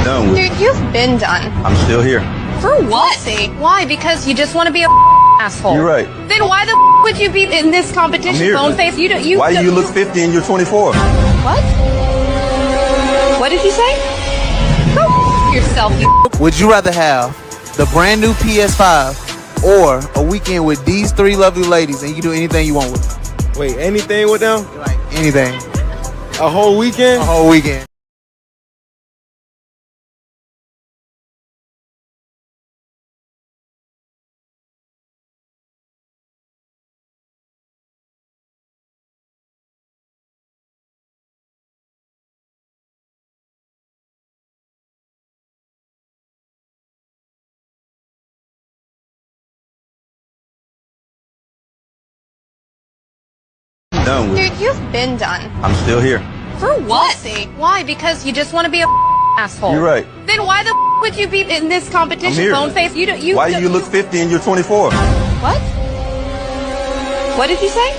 done with. Dude, you've been done. I'm still here. For what? Why? Because you just want to be a asshole. You're right. Then why the would you be in this competition? I'm here. Bone face. Why do you look 50 and you're 24? What? What did he say? Go yourself, you. Would you rather have the brand new PS5 or a weekend with these three lovely ladies and you do anything you want with them? Wait, anything with them? Like anything. A whole weekend? A whole weekend. Done with. Dude, you've been done. I'm still here. For what? Why? Because you just want to be a asshole. You're right. Then why the would you be in this competition? I'm here. Bone face. Why do you look 50 and you're 24? What? What did he say?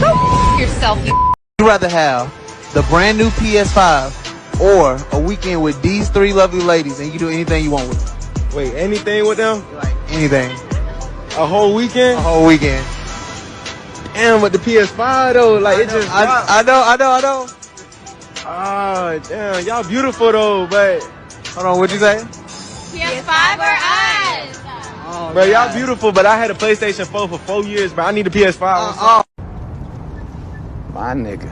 Go yourself, you. Would you rather have the brand new PS5 or a weekend with these three lovely ladies and you do anything you want with them? Wait, anything with them? Like anything. A whole weekend? A whole weekend. Damn, with the PS5 though, like it just. I know. Oh, damn, y'all beautiful though, but. Hold on, what'd you say? PS5 or us? Oh, Bro, y'all beautiful, but I had a PlayStation 4 for 4 years, bro. I need a PS5. My nigga.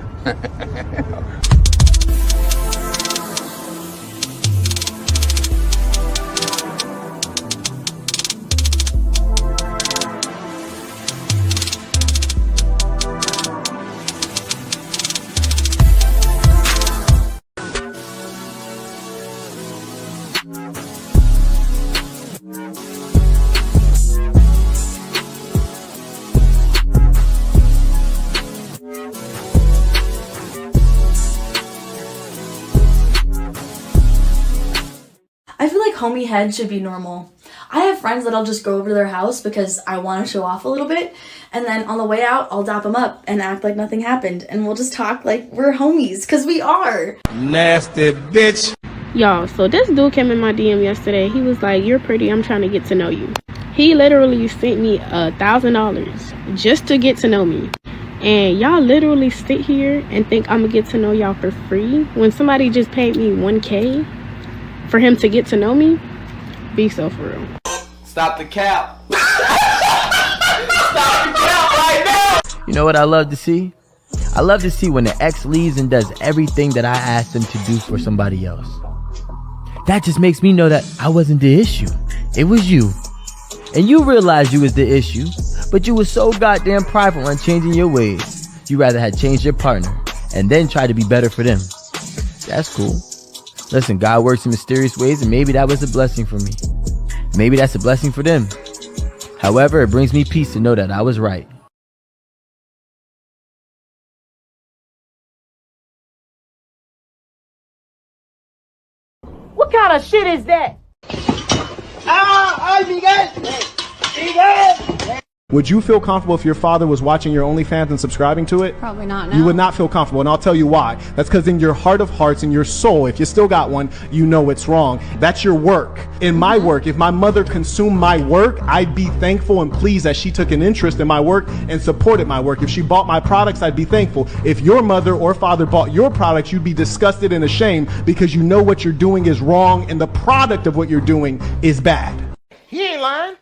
I feel like homie head should be normal. I have friends that I'll just go over to their house because I want to show off a little bit, and then on the way out, I'll dap them up and act like nothing happened, and we'll just talk like we're homies, because we are. Nasty bitch. Y'all, so this dude came in my DM yesterday. He was like, "You're pretty, I'm trying to get to know you." He literally sent me $1,000 just to get to know me. And y'all literally sit here and think I'm gonna get to know y'all for free when somebody just paid me $1K for him to get to know me? Be so for real. Stop the cap. Stop the cap right now. You know what I love to see? I love to see when the ex leaves and does everything that I asked them to do for somebody else. That just makes me know that I wasn't the issue. It was you. And you realized you was the issue, but you was so goddamn prideful on changing your ways. You rather had changed your partner and then try to be better for them. That's cool. Listen, God works in mysterious ways, and maybe that was a blessing for me. Maybe that's a blessing for them. However, it brings me peace to know that I was right. What kind of shit is that? Would you feel comfortable if your father was watching your OnlyFans and subscribing to it? Probably not. No. You would not feel comfortable, and I'll tell you why. That's because in your heart of hearts, in your soul, if you still got one, you know it's wrong. That's your work. In my work, if my mother consumed my work, I'd be thankful and pleased that she took an interest in my work and supported my work. If she bought my products, I'd be thankful. If your mother or father bought your products, you'd be disgusted and ashamed because you know what you're doing is wrong and the product of what you're doing is bad. He ain't lying.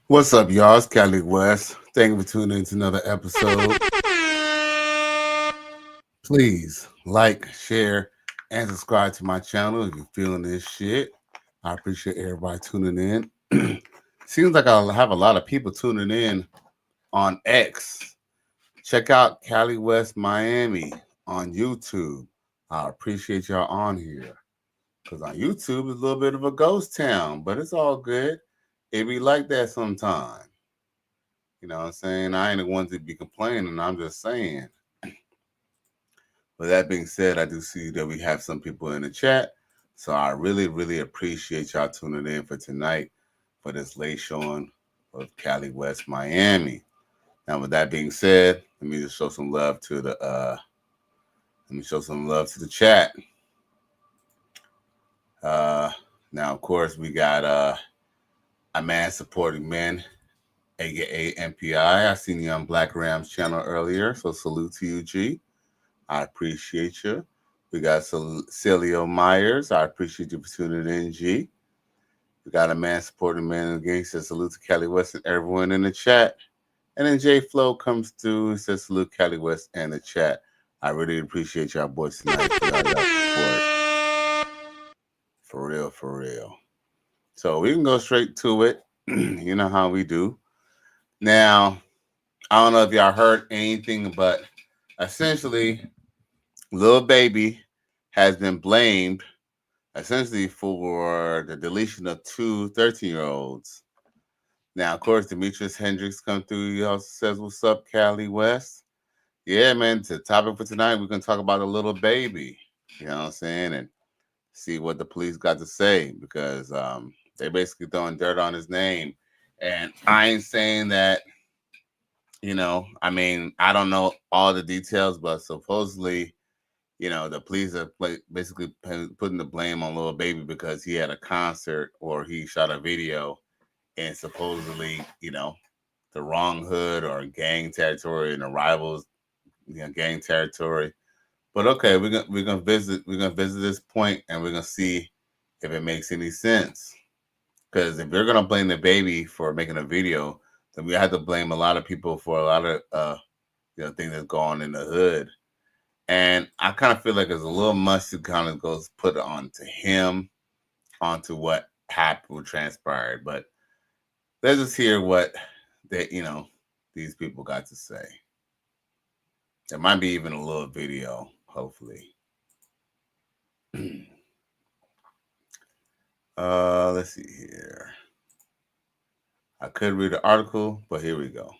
What's up, y'all? It's Cali West. Thank you for tuning in to another episode. Please like, share, and subscribe to my channel if you're feeling this shit. I appreciate everybody tuning in. Seems like I'll have a lot of people tuning in on X. Check out Cali West Miami on YouTube. I appreciate y'all on here. Because on YouTube, it's a little bit of a ghost town, but it's all good. It be like that sometime. You know what I'm saying? I ain't the one to be complaining. I'm just saying. With that being said, I do see that we have some people in the chat. So I really, really appreciate y'all tuning in for tonight for this late showing of Cali West Miami. Now, with that being said, let me just show some love to the chat. Now, of course, we got a man supporting men, aka MPI. I seen you on Black Ram's channel earlier, so salute to you, G. I appreciate you. We got Celio Myers. I appreciate you for tuning in, G. We got a man supporting men again. He says salute to Cali West and everyone in the chat. And then J Flow comes through and says salute Cali West and the chat. I really appreciate y'all boys tonight for y'all support. For real, for real. So we can go straight to it. You know how we do. Now, I don't know if y'all heard anything, but essentially, Lil Baby has been blamed essentially for the deletion of two 13-year-olds. Now, of course, Demetrius Hendricks come through. He also says, what's up, Cali West? Yeah, man, the topic for tonight, we're going to talk about a Lil Baby. You know what I'm saying? And see what the police got to say, because they basically throwing dirt on his name. And I ain't saying that, you know, I mean, I don't know all the details, but supposedly, you know, the police are basically putting the blame on Lil Baby because he had a concert or he shot a video in supposedly, you know, the wrong hood or gang territory and the rivals, you know, gang territory. But okay, we're gonna visit this point and we're gonna see if it makes any sense. Because if you're gonna blame the baby for making a video, then we have to blame a lot of people for a lot of you know, things that's going on in the hood. And I kind of feel like there's a little much to kind of goes put onto him, onto what happened, what transpired. But let's just hear what they, you know, these people got to say. There might be even a little video, hopefully. Let's see here. I could read the article, but here we go.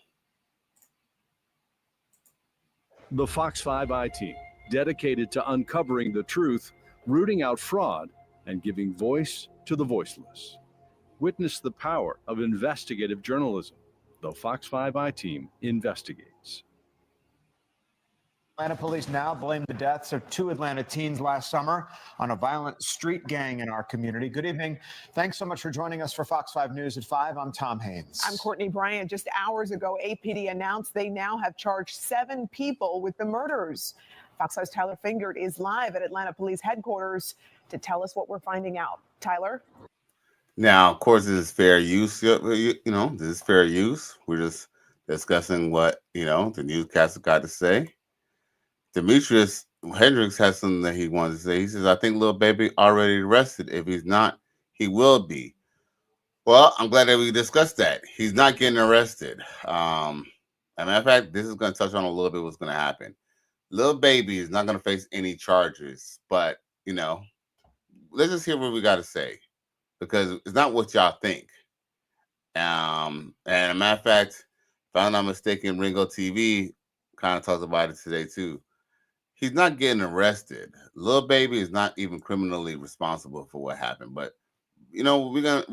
The Fox 5 I team, dedicated to uncovering the truth, rooting out fraud, and giving voice to the voiceless. Witness the power of investigative journalism. The Fox 5 I team investigates. Atlanta police now blame the deaths of two Atlanta teens last summer on a violent street gang in our community. Good evening. Thanks so much for joining us for Fox 5 News at 5. I'm Tom Haynes. I'm Courtney Bryant. Just hours ago, APD announced they now have charged 7 people with the murders. Fox 5's Tyler Fingert is live at Atlanta Police Headquarters to tell us what we're finding out. Tyler? Now, of course, this is fair use. You know, this is fair use. We're just discussing what, you know, the newscaster got to say. Demetrius Hendricks has something that he wanted to say. He says, I think Lil Baby already arrested. If he's not, he will be. Well, I'm glad that we discussed that. He's not getting arrested. As a matter of fact, this is going to touch on a little bit what's going to happen. Lil Baby is not going to face any charges, but, you know, let's just hear what we got to say, because it's not what y'all think. And as a matter of fact, if I'm not mistaken, Ringo TV kind of talks about it today too. He's not getting arrested. Lil Baby is not even criminally responsible for what happened. But you know, we're gonna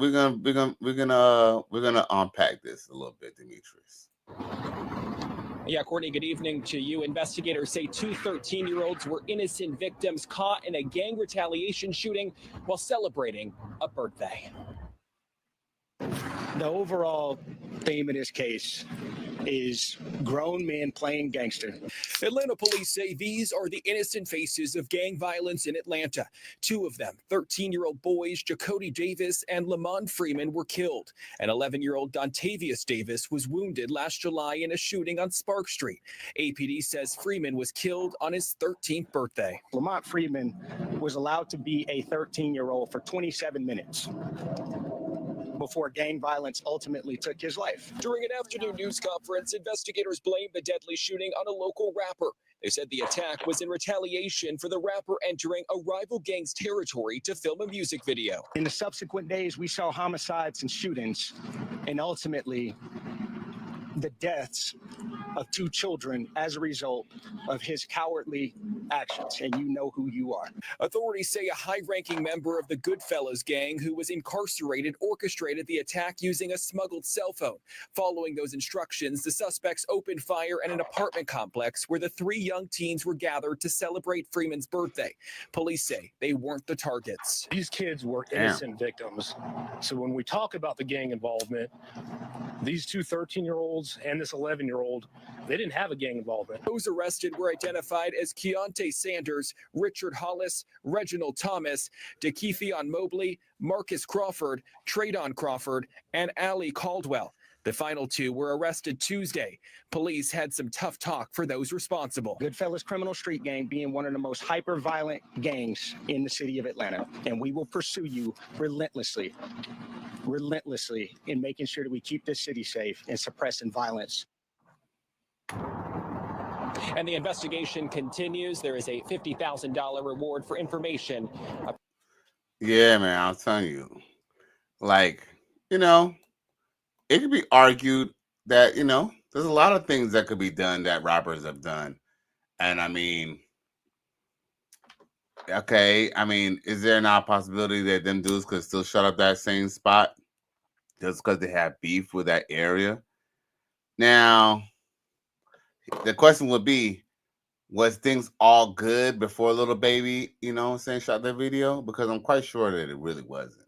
unpack this a little bit, Demetrius. Yeah, Courtney, good evening to you. Investigators say two 13-year-olds were innocent victims caught in a gang retaliation shooting while celebrating a birthday. The overall theme of this case is grown men playing gangster. Atlanta police say these are the innocent faces of gang violence in Atlanta. 2 of them, 13-year-old boys Jacody Davis and Lamont Freeman, were killed. And 11-year-old Dontavius Davis was wounded last July in a shooting on Spark Street. APD says Freeman was killed on his 13th birthday. Lamont Freeman was allowed to be a 13-year-old for 27 minutes. before gang violence ultimately took his life. During an afternoon news conference, investigators blamed the deadly shooting on a local rapper. They said the attack was in retaliation for the rapper entering a rival gang's territory to film a music video. In the subsequent days, we saw homicides and shootings, and ultimately the deaths of 2 children as a result of his cowardly actions, and you know who you are. Authorities say a high-ranking member of the Goodfellas gang who was incarcerated orchestrated the attack using a smuggled cell phone. Following those instructions, the suspects opened fire at an apartment complex where the 3 young teens were gathered to celebrate Freeman's birthday. Police say they weren't the targets. These kids were innocent victims. So when we talk about the gang involvement, these 2 13-year-olds and this 11-year-old, they didn't have a gang involvement. Those arrested were identified as Keontae Sanders, Richard Hollis, Reginald Thomas, DeKeithion Mobley, Marcus Crawford, Tradon Crawford, and Ali Caldwell. The final 2 were arrested Tuesday. Police had some tough talk for those responsible. Goodfellas Criminal Street Gang being one of the most hyper-violent gangs in the city of Atlanta, and we will pursue you relentlessly in making sure that we keep this city safe and suppressing violence. And the investigation continues. There is a $50,000 reward for information. Yeah, man, I'm telling you. Like, you know, it could be argued that, you know, there's a lot of things that could be done that rappers have done. And I mean, okay, I mean, is there not a possibility that them dudes could still shut up that same spot just because they have beef with that area? Now, the question would be, was things all good before Lil Baby, you know what I'm saying, shot that video? Because I'm quite sure that it really wasn't.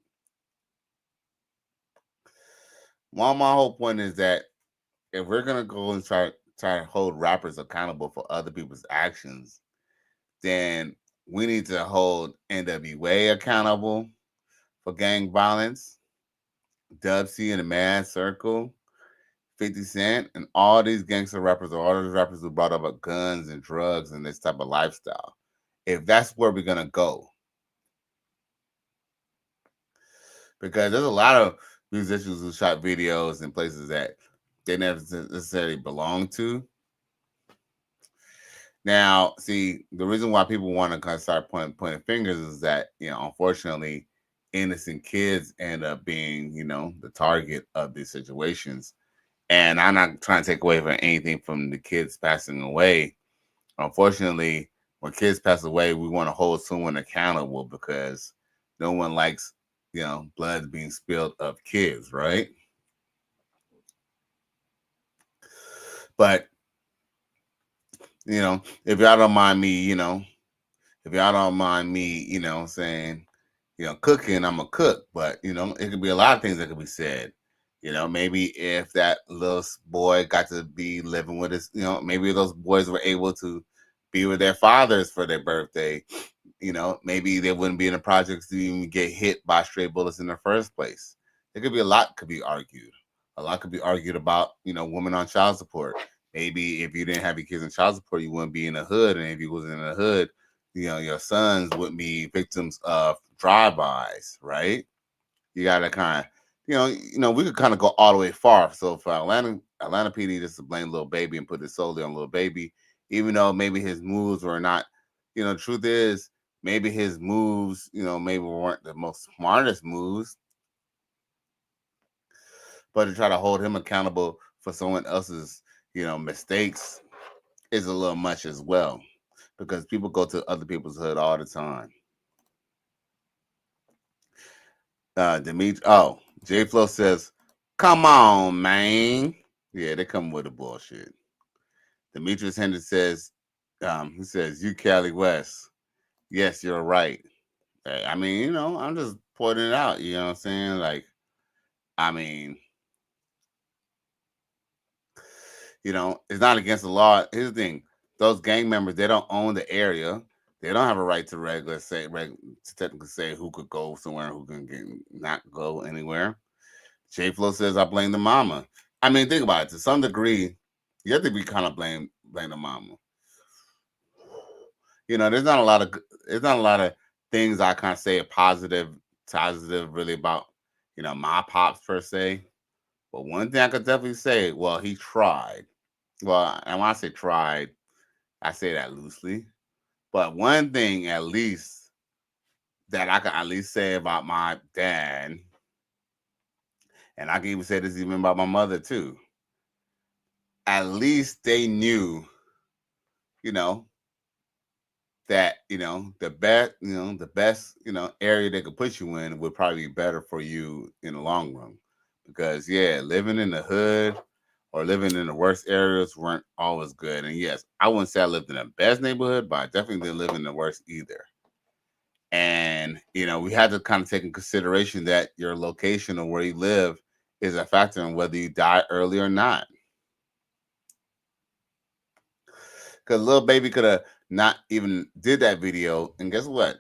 Well, my whole point is that if we're going to go and try to hold rappers accountable for other people's actions, then we need to hold NWA accountable for gang violence, Dub C and the Mad Circle, 50 Cent, and all these gangster rappers, or all these rappers who brought up guns and drugs and this type of lifestyle. If that's where we're going to go. Because there's a lot of musicians who shot videos in places that they never necessarily belong to. Now, see, the reason why people want to kind of start pointing fingers is that, you know, unfortunately, innocent kids end up being, you know, the target of these situations. And I'm not trying to take away from anything from the kids passing away. Unfortunately, when kids pass away, we want to hold someone accountable because no one likes, you know, blood being spilled of kids, right? But, you know, if y'all don't mind me, you know, saying, you know, cooking, I'm a cook, but, you know, it could be a lot of things that could be said. You know, maybe if that little boy got to be living with his, you know, maybe those boys were able to be with their fathers for their birthday. You know, maybe they wouldn't be in the projects to even get hit by stray bullets in the first place. There could be a lot could be argued. A lot could be argued about, you know, women on child support. Maybe if you didn't have your kids in child support, you wouldn't be in the hood. And if you wasn't in the hood, you know, your sons wouldn't be victims of drive-bys, right? You got to kind of, you know, we could kind of go all the way far. So for Atlanta PD just to blame Lil Baby and put it solely on Lil Baby, even though maybe his moves were not, you know, the truth is maybe his moves, you know, maybe weren't the most smartest moves, but to try to hold him accountable for someone else's, you know, mistakes is a little much as well, because people go to other people's hood all the time. J Flow says, "Come on, man." Yeah, they come with the bullshit. Demetrius Hendricks says, he says, "You Cali West." Yes, you're right. I mean, you know, I'm just pointing it out. You know what I'm saying? Like, I mean, you know, it's not against the law. Here's the thing: those gang members, they don't own the area. They don't have a right to technically say who could go somewhere and who can not go anywhere. J Flow says, "I blame the mama." I mean, think about it. To some degree, you have to be kind of blame the mama. You know, there's not a lot of things I can't say positive really about, my pops per se. But one thing I could definitely say, well, he tried. Well, and when I say tried, I say that loosely. But one thing at least that I can at least say about my dad, and I can even say this even about my mother too. At least they knew, that the best area they could put you in would probably be better for you in the long run, because living in the hood or living in the worst areas weren't always good. And yes, I wouldn't say I lived in the best neighborhood, but I definitely didn't live in the worst either. And we had to kind of take in consideration that your location or where you live is a factor in whether you die early or not. Because Lil Baby could have not even did that video, and guess what?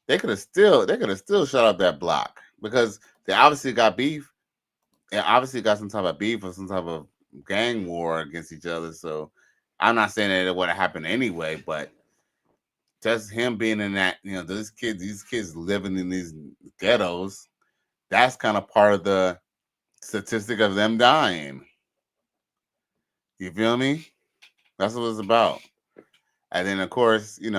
They could have still shut up that block, because they obviously got beef, and obviously got some type of beef or some type of gang war against each other. So I'm not saying that it would have happened anyway, but just him being in that, these kids living in these ghettos, that's kind of part of the statistic of them dying. You feel me? That's what it's about. And then, of course, we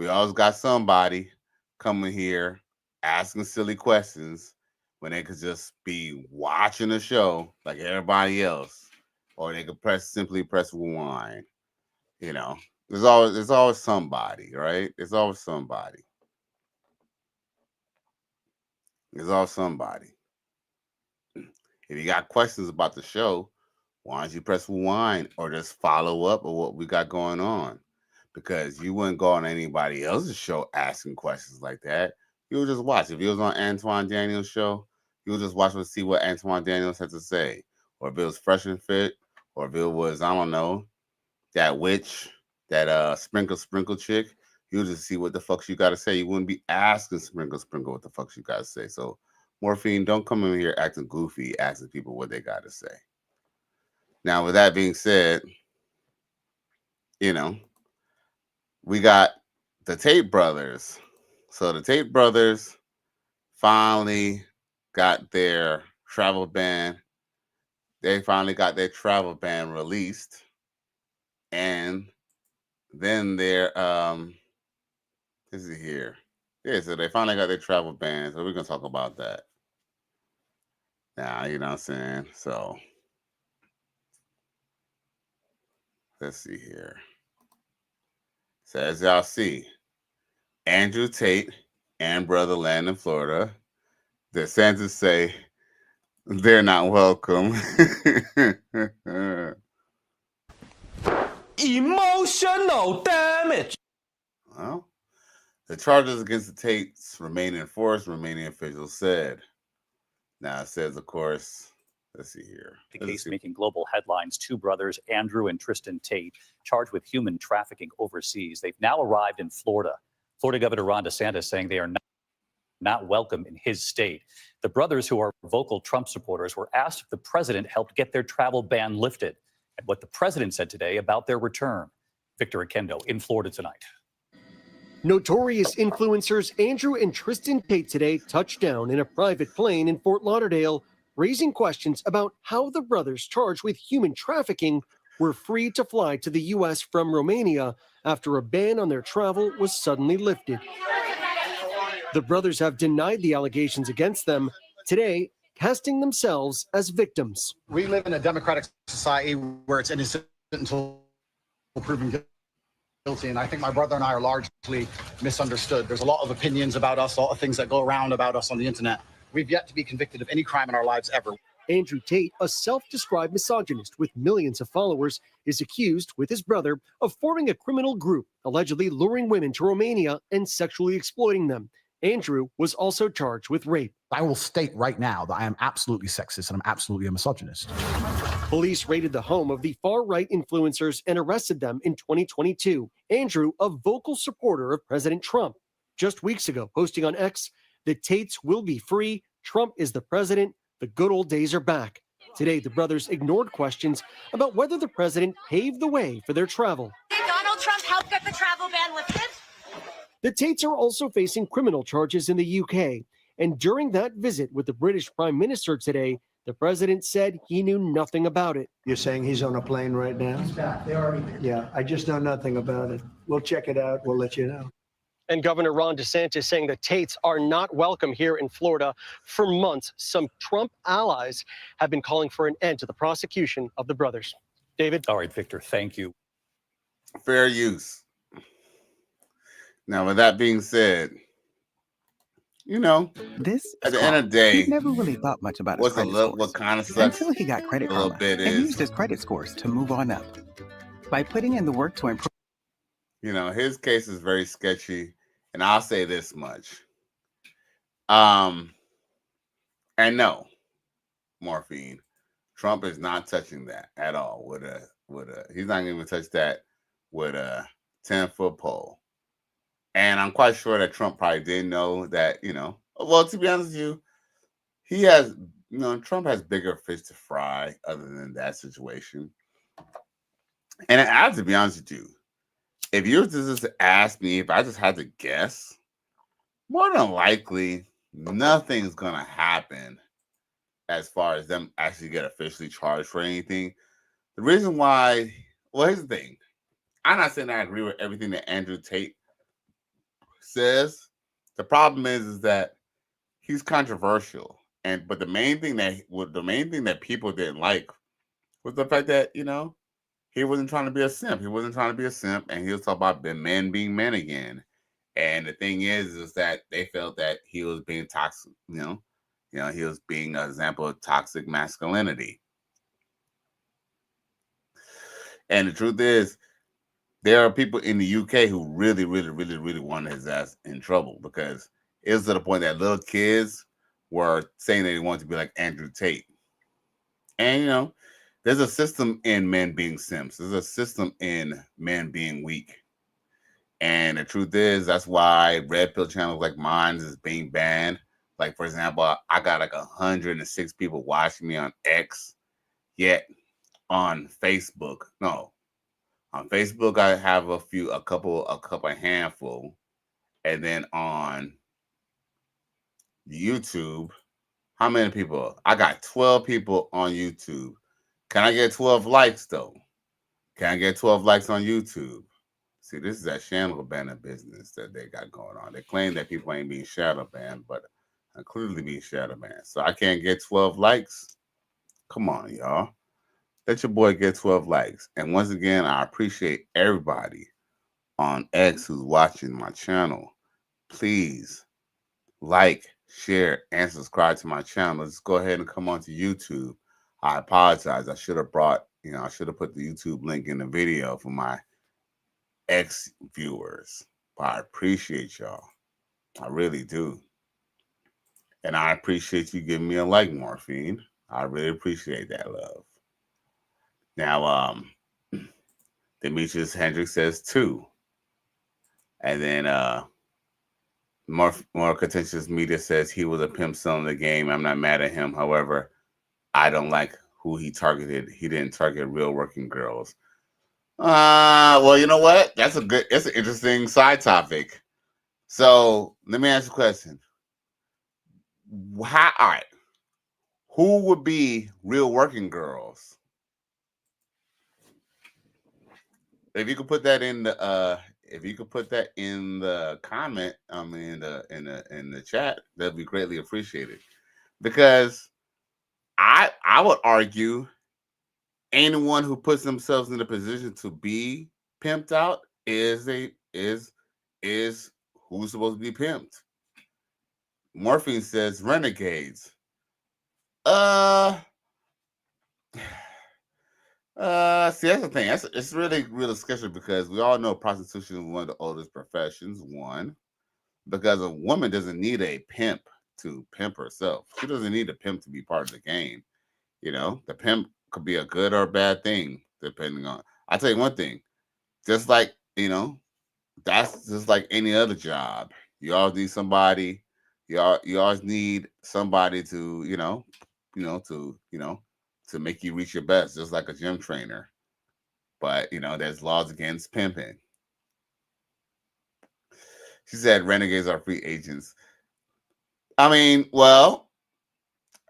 always got somebody coming here asking silly questions when they could just be watching the show like everybody else, or they could simply press rewind. There's always somebody, right? There's always somebody. There's always somebody. If you got questions about the show, why don't you press rewind or just follow up with what we got going on? Because you wouldn't go on anybody else's show asking questions like that. You would just watch. If it was on Antoine Daniels' show, you would just watch and see what Antoine Daniels had to say. Or if it was Fresh and Fit, or if it was, I don't know, that witch, that sprinkle chick, you would just see what the fuck you got to say. You wouldn't be asking sprinkle what the fuck you got to say. So, Morphine, don't come in here acting goofy, asking people what they got to say. Now, with that being said, we got the Tate brothers. So the Tate brothers finally got their travel ban. They finally got their travel ban released. And then their this is here. Yeah, so they finally got their travel ban. So we're gonna talk about that. Now, you know what I'm saying? So let's see here. So as y'all see, Andrew Tate and Brother Land in Florida, DeSantis say they're not welcome. Emotional damage. Well, the charges against the Tates remain in force, Romanian officials said. Now it says, of course, let's see here. The case making global headlines, two brothers, Andrew and Tristan Tate, charged with human trafficking overseas. They've now arrived in Florida. Florida Governor Ron DeSantis saying they are not welcome in his state. The brothers, who are vocal Trump supporters, were asked if the president helped get their travel ban lifted and what the president said today about their return. Victor Akendo in Florida tonight. Notorious influencers Andrew and Tristan Tate today touched down in a private plane in Fort Lauderdale, raising questions about how the brothers charged with human trafficking were free to fly to the U.S. from Romania after a ban on their travel was suddenly lifted. The brothers have denied the allegations against them, today casting themselves as victims. We live in a democratic society where it's innocent until proven guilty, and I think my brother and I are largely misunderstood. There's a lot of opinions about us, a lot of things that go around about us on the internet. We've yet to be convicted of any crime in our lives ever. Andrew Tate, a self-described misogynist with millions of followers, is accused, with his brother, of forming a criminal group, allegedly luring women to Romania and sexually exploiting them. Andrew was also charged with rape. I will state right now that I am absolutely sexist and I'm absolutely a misogynist. Police raided the home of the far-right influencers and arrested them in 2022. Andrew, a vocal supporter of President Trump, just weeks ago posting on X, "The Tates will be free. Trump is the president. The good old days are back." Today, the brothers ignored questions about whether the president paved the way for their travel. Did Donald Trump help get the travel ban lifted? The Tates are also facing criminal charges in the UK. And during that visit with the British Prime Minister today, the president said he knew nothing about it. You're saying he's on a plane right now? He's back. They already did. Yeah, I just know nothing about it. We'll check it out. We'll let you know. And Governor Ron DeSantis saying the Tates are not welcome here in Florida. For months, some Trump allies have been calling for an end to the prosecution of the brothers. David? All right, Victor, thank you. Fair use. Now, with that being said, you know, this at the end of the day, he never really thought much about his what's a credit little, scores what kind of sucks until he got Credit a little Karma bit and is, used his credit scores to move on up. By putting in the work to improve, you know, his case is very sketchy, and I'll say this much. And no, morphine, Trump is not touching that at all. He's not going to touch that with a 10-foot pole. And I'm quite sure that Trump probably didn't know that, you know, well, to be honest with you, he has, you know, Trump has bigger fish to fry other than that situation. And I have to be honest with you, if you were to just ask me, if I just had to guess, more than likely, nothing's going to happen as far as them actually get officially charged for anything. The reason why, well, here's the thing. I'm not saying I agree with everything that Andrew Tate says. The problem is that he's controversial. But the main thing that people didn't like was the fact that, you know, he wasn't trying to be a simp. He wasn't trying to be a simp, and he was talking about men being men again. And the thing is that they felt that he was being toxic, you know, he was being an example of toxic masculinity. And the truth is, there are people in the UK who really, really, really, really wanted his ass in trouble, because it was to the point that little kids were saying that they wanted to be like Andrew Tate. And, you know, there's a system in men being simps. There's a system in men being weak. And the truth is, that's why red pill channels like mine is being banned. Like, for example, I got like 106 people watching me on X, yet on Facebook, on Facebook, I have a handful. And then on YouTube, how many people? I got 12 people on YouTube. Can I get 12 likes, though? Can I get 12 likes on YouTube? See, this is that shadow banning business that they got going on. They claim that people ain't being shadow banned, but I'm clearly being shadow banned. So I can't get 12 likes? Come on, y'all. Let your boy get 12 likes. And once again, I appreciate everybody on X who's watching my channel. Please like, share, and subscribe to my channel. Let's go ahead and come on to YouTube. I apologize. I should have put the YouTube link in the video for my X viewers. But I appreciate y'all. I really do. And I appreciate you giving me a like, Morphine. I really appreciate that, love. Now, Demetrius Hendricks says 2. And then more contentious media says he was a pimp selling the game. I'm not mad at him. However, I don't like who he targeted. He didn't target real working girls. Well, you know what? That's an interesting side topic. So let me ask you a question. All right. Who would be real working girls? If you could put that in the comment, in the chat, that'd be greatly appreciated. Because I would argue anyone who puts themselves in a position to be pimped out is who's supposed to be pimped. Morphine says renegades. See, that's the thing. It's really, really sketchy, because we all know prostitution is one of the oldest professions. One, because a woman doesn't need a pimp to pimp herself. She doesn't need a pimp to be part of the game. You know, the pimp could be a good or a bad thing, depending on. I'll tell you one thing. Just like, you know, that's just like any other job. You always need somebody. You always need somebody to, to make you reach your best, just like a gym trainer. But, there's laws against pimping. She said renegades are free agents. I mean, well,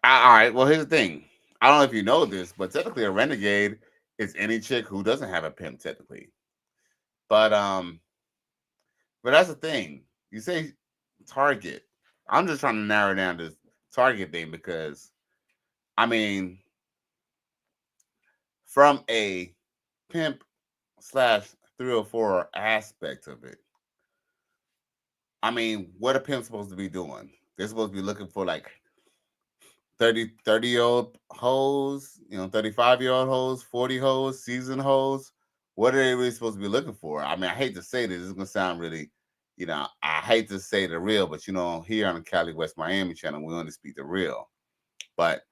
all right. Well, here's the thing. I don't know if you know this, but technically, a renegade is any chick who doesn't have a pimp, technically. But that's the thing. You say target. I'm just trying to narrow down this target thing because, I mean, from a pimp slash 304 aspect of it, I mean, what are pimps supposed to be doing? They're supposed to be looking for like 30-year-old hoes, 35-year-old hoes, 40 hoes, seasoned hoes. What are they really supposed to be looking for? I mean, I hate to say this. It's going to sound really, I hate to say the real, but, here on the Cali West Miami channel, we only speak the real. But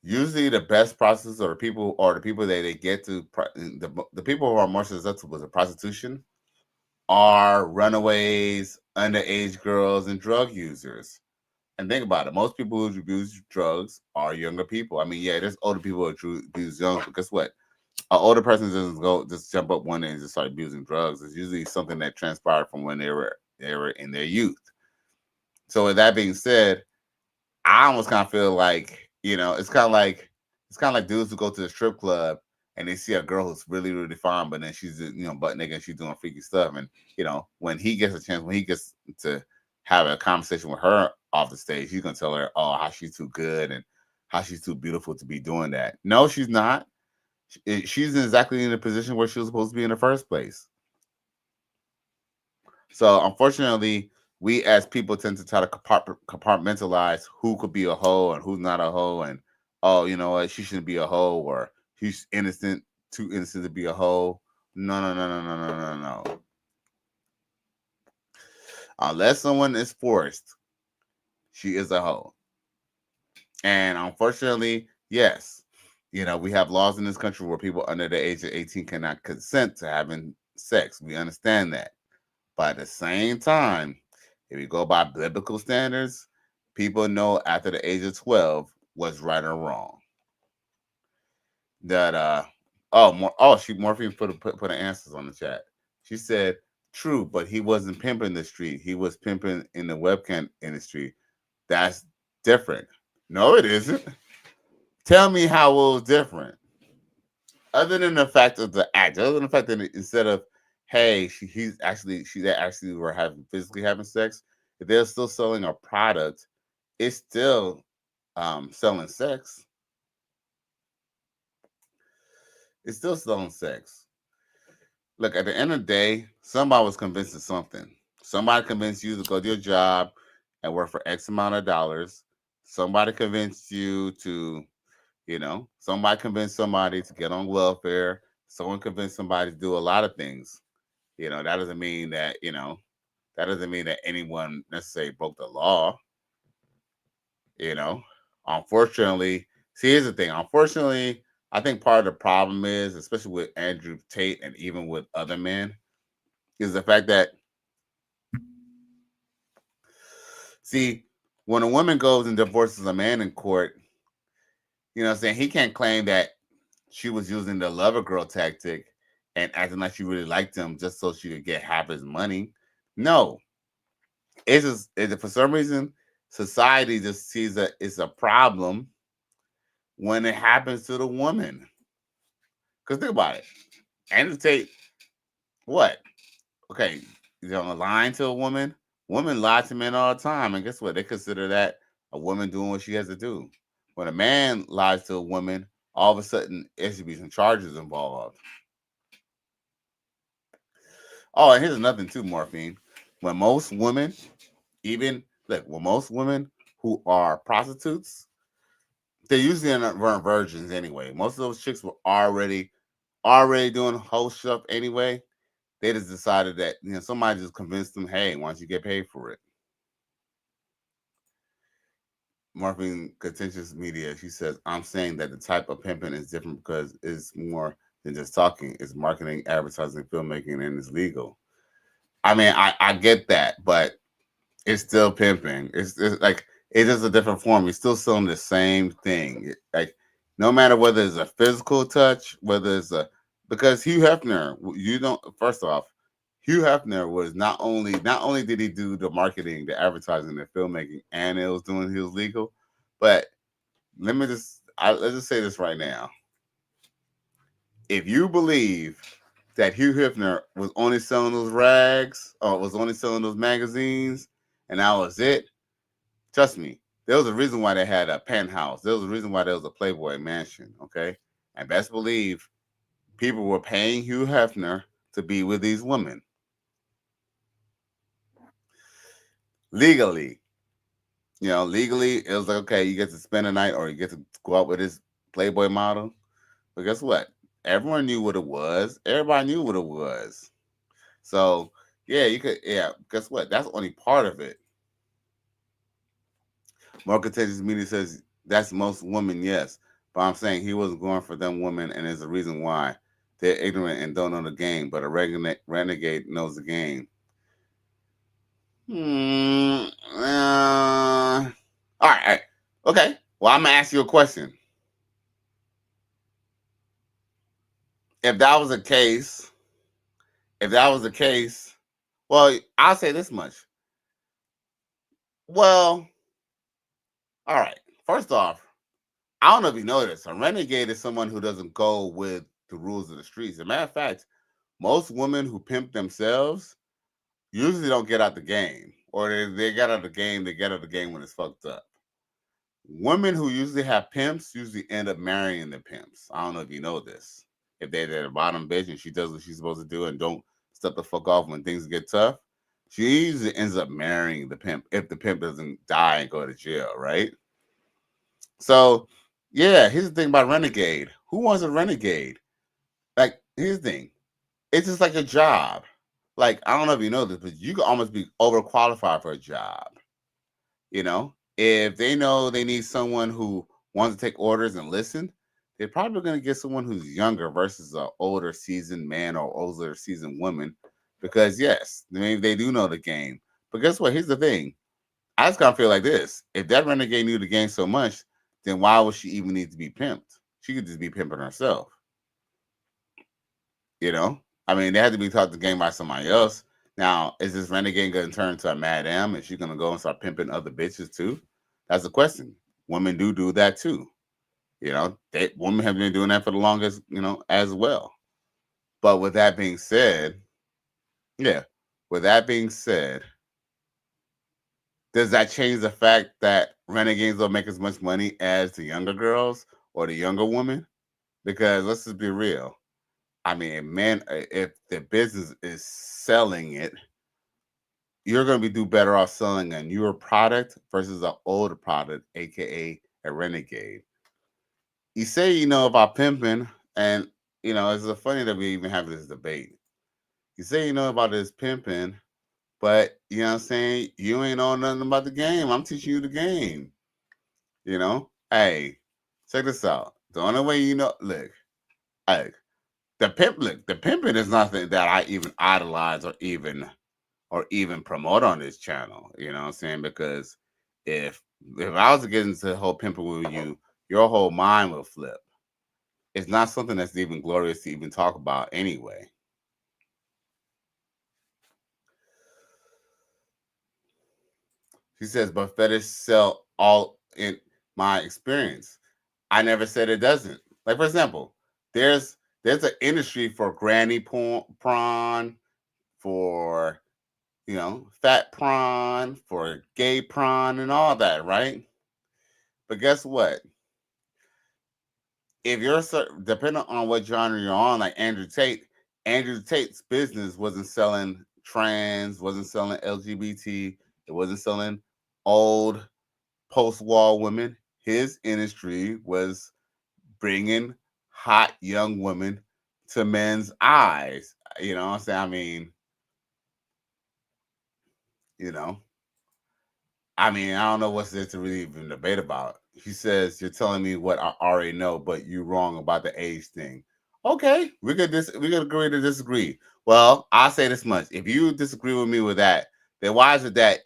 usually the best prostitutes are the people that they get to, the people who are more susceptible to prostitution are runaways, underage girls, and drug users. And think about it. Most people who abuse drugs are younger people. I mean, yeah, there's older people who abuse young, but guess what? An older person doesn't just jump up one day and just start abusing drugs. It's usually something that transpired from when they were in their youth. So with that being said, I almost kind of feel like, it's kind of like dudes who go to the strip club and they see a girl who's really, really fine, but then she's, butt naked and she's doing freaky stuff. And, when he gets a chance, when he gets to have a conversation with her off the stage, he's going to tell her, oh, how she's too good and how she's too beautiful to be doing that. No, she's not. She's exactly in the position where she was supposed to be in the first place. So, unfortunately, we as people tend to try to compartmentalize who could be a hoe and who's not a hoe. And, oh, you know what? She shouldn't be a hoe, or she's innocent, too innocent to be a hoe. No. Unless someone is forced, she is a hoe. And unfortunately, yes, we have laws in this country where people under the age of 18 cannot consent to having sex. We understand that. But at the same time, if you go by biblical standards, people know after the age of 12 what's right or wrong. That Morphine put answers on the chat. She said, true, but he wasn't pimping the street. He was pimping in the webcam industry. That's different. No, it isn't. Tell me how it was different. Other than the fact of the act, other than the fact that instead of, hey, she's actually were physically having sex, if they're still selling a product, it's still selling sex. It's still selling sex. Look, at the end of the day, somebody was convinced of something. Somebody convinced you to go to your job and work for X amount of dollars. Somebody convinced you to, somebody convinced somebody to get on welfare. Someone convinced somebody to do a lot of things. That doesn't mean that, anyone necessarily broke the law. Unfortunately, see, here's the thing. Unfortunately, I think part of the problem is, especially with Andrew Tate and even with other men, is the fact that, see, when a woman goes and divorces a man in court, he can't claim that she was using the lover girl tactic and acting like she really liked him just so she could get half his money. No. It's for some reason, society just sees that it's a problem when it happens to the woman. Because think about it. Andrew Tate, what? Okay, lying to a woman? Women lie to men all the time. And guess what? They consider that a woman doing what she has to do. When a man lies to a woman, all of a sudden, there should be some charges involved. Oh, and here's another thing too, Morphine. When most women who are prostitutes, they're usually weren't virgins anyway. Most of those chicks were already doing whole stuff anyway. They just decided that somebody just convinced them, hey, why don't you get paid for it? Morphine Contentious Media, she says, I'm saying that the type of pimping is different because it's more than just talking. It's marketing, advertising, filmmaking, and it's legal. I mean, I get that, but it's still pimping. It's like, it's just a different form. You're still selling the same thing. Like, no matter whether it's a physical touch, whether it's because Hugh Hefner, first off, Hugh Hefner was not only did he do the marketing, the advertising, the filmmaking, and he was legal, but let's just say this right now. If you believe that Hugh Hefner was only selling those rags or was only selling those magazines and that was it, trust me, there was a reason why they had a penthouse. There was a reason why there was a Playboy mansion, okay? And best believe people were paying Hugh Hefner to be with these women. Legally, legally, it was like, okay, you get to spend a night or you get to go out with this Playboy model. But guess what? Everyone knew what it was. Everybody knew what it was. So, guess what? That's only part of it. More Contagious Media says that's most women, yes. But I'm saying he wasn't going for them women, and there's a reason why. They're ignorant and don't know the game, but a renegade knows the game. All right. Okay. Well, I'm going to ask you a question. If that was the case, well, I'll say this much. Well, all right. First off, I don't know if you know this. A renegade is someone who doesn't go with the rules of the streets. As a matter of fact, most women who pimp themselves usually don't get out the game. Or they get out the game, they get out the game when it's fucked up. Women who usually have pimps usually end up marrying the pimps. I don't know if you know this. If they're the bottom bitch and she does what she's supposed to do and don't step the fuck off when things get tough, she usually ends up marrying the pimp if the pimp doesn't die and go to jail, right? So, yeah, here's the thing about renegade. Who wants a renegade? Like, here's the thing. It's just like a job. Like, I don't know if you know this, but you could almost be overqualified for a job. If they know they need someone who wants to take orders and listen, they're probably going to get someone who's younger versus an older seasoned man or older seasoned woman. Because, yes, maybe they do know the game. But guess what? Here's the thing. I just kind of feel like this. If that renegade knew the game so much, then why would she even need to be pimped? She could just be pimping herself. I mean, they had to be taught the game by somebody else. Now, is this renegade going to turn into a madam and she's going to go and start pimping other bitches too? That's the question. Women do that too. Women have been doing that for the longest, as well. But with that being said, does that change the fact that renegades don't make as much money as the younger girls or the younger women? Because let's just be real. I mean, man, if the business is selling it, you're going to do better off selling a newer product versus an older product, aka a renegade. You say about pimping, and it's funny that we even have this debate. You say about this pimping, but you know what I'm saying, you ain't know nothing about the game. I'm teaching you the game. Hey, check this out. The only way look, hey, the pimping is nothing that I even idolize or even promote on this channel. You know what I'm saying? Because if I was to get into the whole pimping with you, your whole mind will flip. It's not something that's even glorious to even talk about anyway. She says, but fetish sell all in my experience. I never said it doesn't. Like, for example, there's an industry for granny prawn, for fat prawn, for gay prawn, and all that, right? But guess what? If you're depending on what genre you're on, like Andrew Tate's business wasn't selling trans, wasn't selling LGBT, it wasn't selling old post-war women. His industry was bringing hot young women to men's eyes. You know what I'm saying? I mean, I don't know what's there to really even debate about. He says, you're telling me what I already know, but you're wrong about the age thing. Okay, we could agree to disagree. Well, I'll say this much. If you disagree with me with that, then why is it that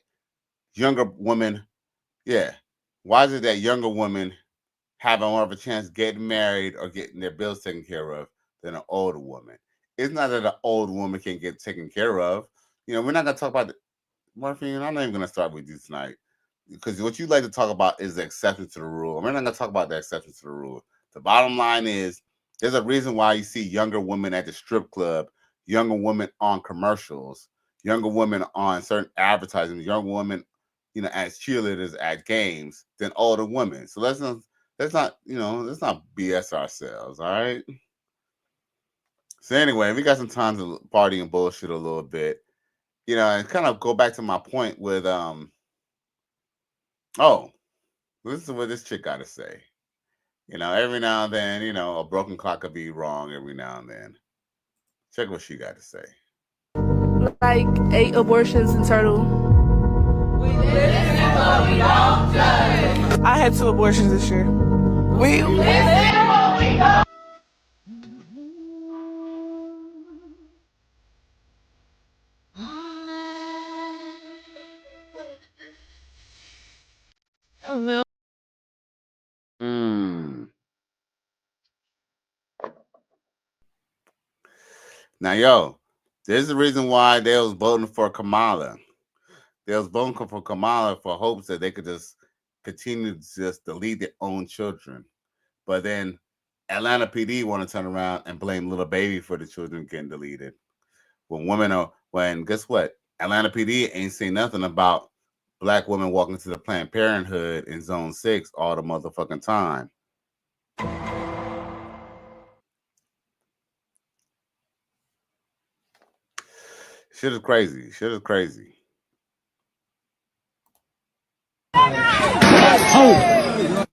younger women, why is it that younger women have more of a chance getting married or getting their bills taken care of than an older woman? It's not that an old woman can get taken care of. You know, we're not gonna talk about Morphine. I'm not even gonna start with you tonight because what you like to talk about is the exception to the rule. We're not gonna talk about the exception to the rule. The bottom line is there's a reason why you see younger women at the strip club, younger women on commercials, younger women on certain advertising, younger women, you know, as cheerleaders at games than older women. So let's not BS ourselves, all right? So anyway, we got some time to party and bullshit a little bit, you know, and kind of go back to my point with listen to what this chick got to say. You know, every now and then, you know, a broken clock could be wrong every now and then. Check what she got to say. Like 8 abortions in total. We listen, but we don't judge. I had 2 abortions this year. We listen, but we don't. Now, yo, there's the reason why they was voting for Kamala. They was voting for Kamala for hopes that they could just continue to just delete their own children. But then Atlanta PD want to turn around and blame Lil Baby for the children getting deleted. Guess what? Atlanta PD ain't saying nothing about black women walking to the Planned Parenthood in Zone 6 all the motherfucking time. Shit is crazy. Oh.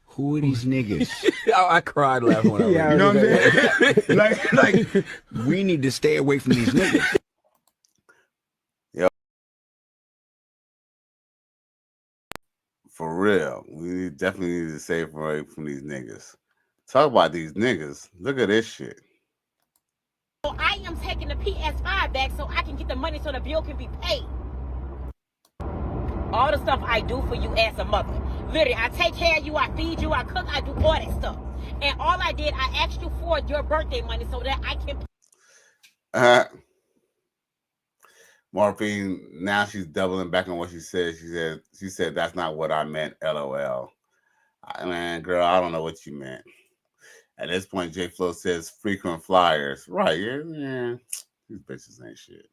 Who are these niggas? I cried laughing when I read it. You know what I'm saying? like, we need to stay away from these niggas. Yo. For real. We definitely need to stay away from these niggas. Talk about these niggas. Look at this shit. So I am taking the PS5 back so I can get the money so the bill can be paid. All the stuff I do for you as a mother. Literally, I take care of you, I feed you, I cook, I do all that stuff. And all I did, I asked you for your birthday money so that I can... Morphine, now she's doubling back on what she said. She said, that's not what I meant, LOL. Man, girl, I don't know what you meant. At this point, J Flow says frequent flyers. Right, yeah. These bitches ain't shit.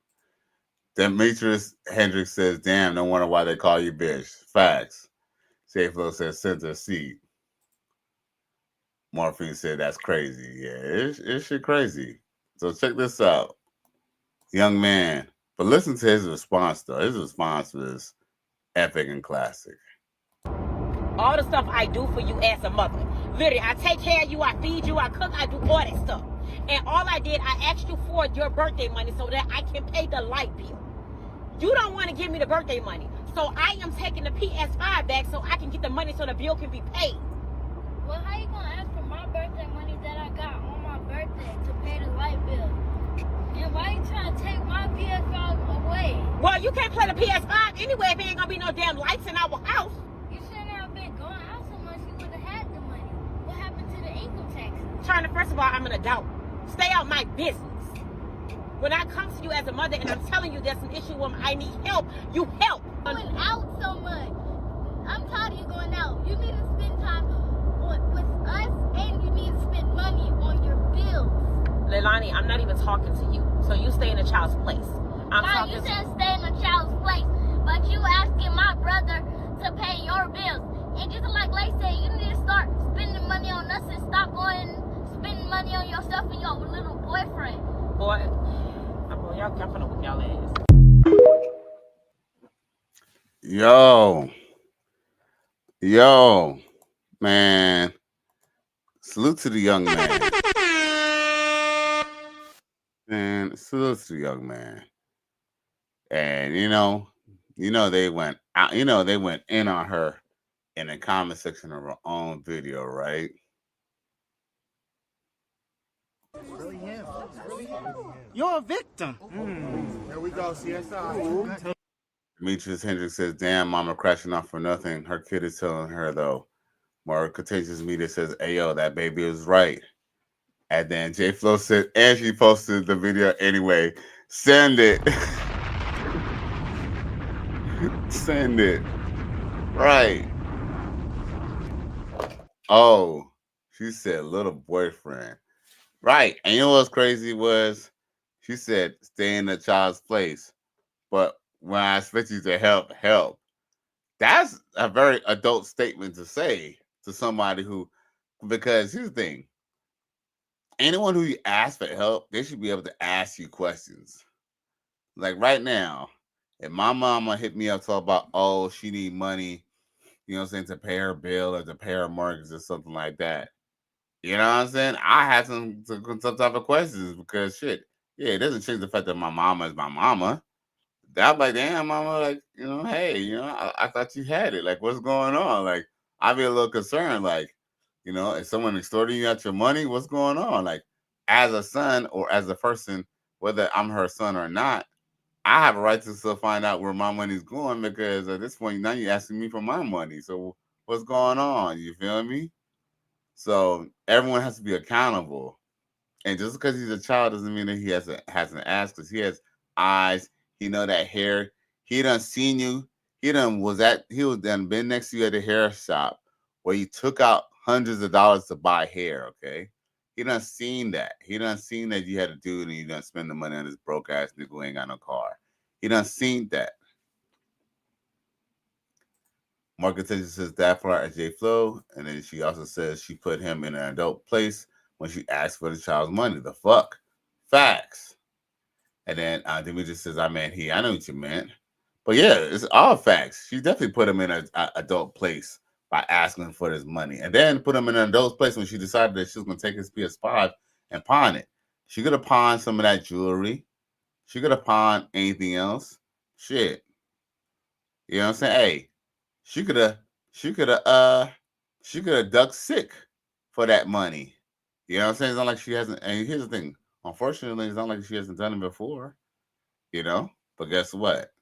Demetrius Hendricks says, damn, no wonder why they call you bitch. Facts. J Flow says, center seat. Morphine said, that's crazy. Yeah, it's shit crazy. So check this out. Young man. But listen to his response, though. His response was epic and classic. All the stuff I do for you as a mother. Literally, I take care of you, I feed you, I cook, I do all that stuff. And all I did, I asked you for your birthday money so that I can pay the light bill. You don't want to give me the birthday money. So I am taking the PS5 back so I can get the money so the bill can be paid. Well, how you going to ask for my birthday money that I got on my birthday to pay the light bill? And why you trying to take my PS5 away? Well, you can't play the PS5 anyway if there ain't going to be no damn lights in our house. You shouldn't have been going out so much. You would have had the money. What happened to the income taxes? China, first of all, I'm an adult. Stay out my business. When I come to you as a mother and I'm telling you there's an issue where I need help, you help. Going out so much. I'm tired of you going out. You need to spend time with us and you need to spend money on your bills. Leilani, I'm not even talking to you. So you stay in a child's place. Mom, you said stay in a child's place, but you asking my brother to pay your bills. And just like Lay said, you need to start spending money on us and stop going spending money on yourself and your little boyfriend. Boy, y'all gonna whip y'all ass. Yo, man. Salute to the young man. Man, salute to the young man. And you know they went out, they went in on her in the comment section of her own video, right? You're a victim. Here we go, CSI. Demetrius Hendricks says, damn, mama crashing off for nothing. Her kid is telling her, though. More Contagious Media says, hey, yo, that baby is right. And then J Flo said, and she posted the video anyway. Send it. Send it. Right. Oh, she said little boyfriend. Right. And you know what's crazy was she said stay in the child's place. But when I expect you to help. That's a very adult statement to say to somebody who, because here's the thing. Anyone who you ask for help, they should be able to ask you questions. Like right now, if my mama hit me up talk about, oh, she need money, you know what I'm saying, to pay her bill or to pay her mortgage or something like that. You know what I'm saying? I have some type of questions because shit, yeah, it doesn't change the fact that my mama is my mama. I'm like, damn, mama, like, you know, hey, you know, I thought you had it. Like, what's going on? Like, I'd be a little concerned. Like, you know, is someone extorting you out your money? What's going on? Like, as a son or as a person, whether I'm her son or not, I have a right to still find out where my money's going because at this point, now you're asking me for my money. So what's going on? You feel me? So everyone has to be accountable. And just because he's a child doesn't mean that he hasn't asked, because he has eyes. He know that hair. He done seen you. He was done been next to you at the hair shop where you took out hundreds of dollars to buy hair. Okay, he done seen that. He done seen that you had to do it, and you done spend the money on this broke ass nigga who ain't got no car. He done seen that. Market says that part at J Flow, and then she also says she put him in an adult place when she asked for the child's money. The fuck? Facts. And then Demetrius says, I meant he. I know what you meant. But yeah, it's all facts. She definitely put him in an adult place by asking for his money. And then put him in an adult place when she decided that she was going to take his PS5 and pawn it. She could have pawned some of that jewelry. She could have pawned anything else. Shit. You know what I'm saying? Hey, she could have ducked sick for that money. You know what I'm saying? It's not like she hasn't. And here's the thing. Unfortunately, it's not like she hasn't done it before. You know? But guess what?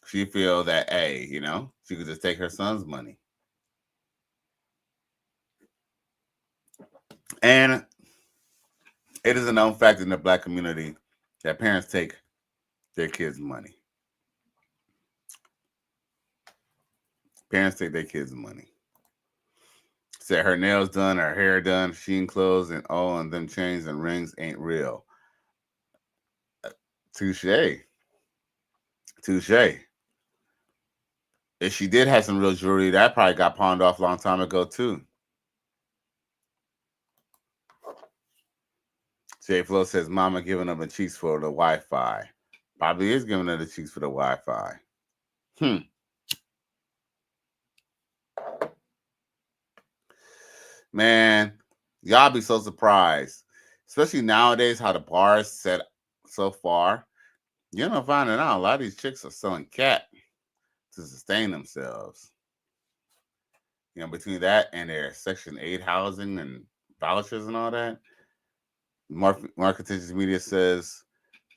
She feel that, hey, you know, she could just take her son's money. And it is a known fact in the Black community that parents take their kids' money. Parents take their kids' money. Said her nails done, her hair done, sheen clothes, and all, and them chains and rings ain't real. Touche. Touche. If she did have some real jewelry, that probably got pawned off a long time ago, too. J Flo says, Mama giving them the cheeks for the Wi-Fi. Probably is giving her the cheeks for the Wi-Fi. Man, y'all be so surprised. Especially nowadays, how the bar is set so far. You're not finding out. A lot of these chicks are selling cat to sustain themselves. You know, between that and their Section 8 housing and vouchers and all that. Marketitious Media says,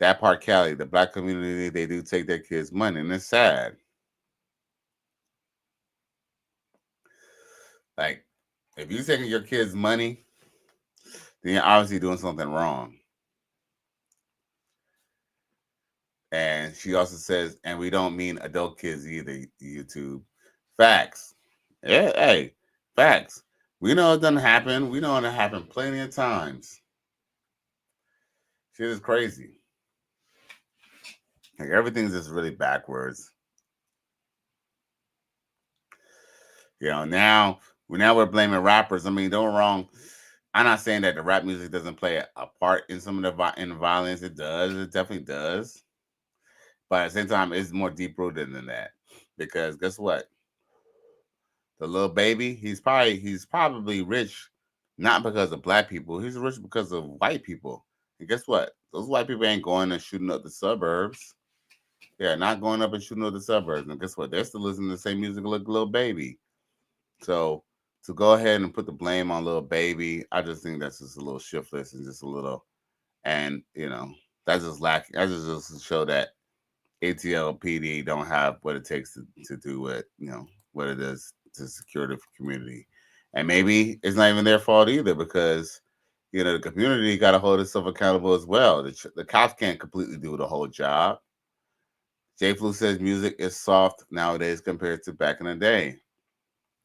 that part Cali, the Black community, they do take their kids' money, and it's sad. Like, if you're taking your kids' money, then you're obviously doing something wrong. And she also says, and we don't mean adult kids either, YouTube. Facts. Yeah, hey, facts. We know it doesn't happen. We know it happened plenty of times. Shit is crazy. Like, everything's just really backwards. You know, now we're blaming rappers. I mean, don't get wrong. I'm not saying that the rap music doesn't play a part in some of the violence. It does. It definitely does. But at the same time, it's more deep rooted than that. Because guess what? The Lil Baby, he's probably rich, not because of Black people. He's rich because of white people. And guess what? Those white people ain't going and shooting up the suburbs. Yeah, not going up and shooting up the suburbs. And guess what? They're still listening to the same music like Lil Baby. So to go ahead and put the blame on Lil Baby, I just think that's just a little shiftless and just a little, and you know, that's just lacking. That just to show that ATL PD don't have what it takes to do what, you know, what it is to secure the community. And maybe it's not even their fault either, because, the community got to hold itself accountable as well. The cops can't completely do the whole job. J. Flu says music is soft nowadays compared to back in the day.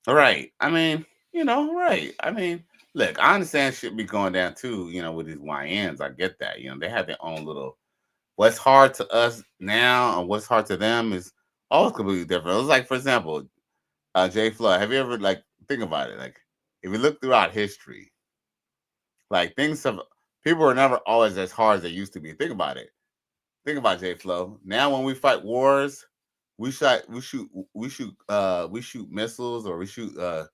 All right. I mean, right. I mean, look, I understand shit be going down too, with these YNs. I get that. They have their own little, what's hard to us now and what's hard to them is always completely different. It was like, for example, Jay Flood, have you ever, think about it? Like, if you look throughout history, people are never always as hard as they used to be. Think about it. Think about J Flow. Now when we fight wars, we shoot missiles, or we shoot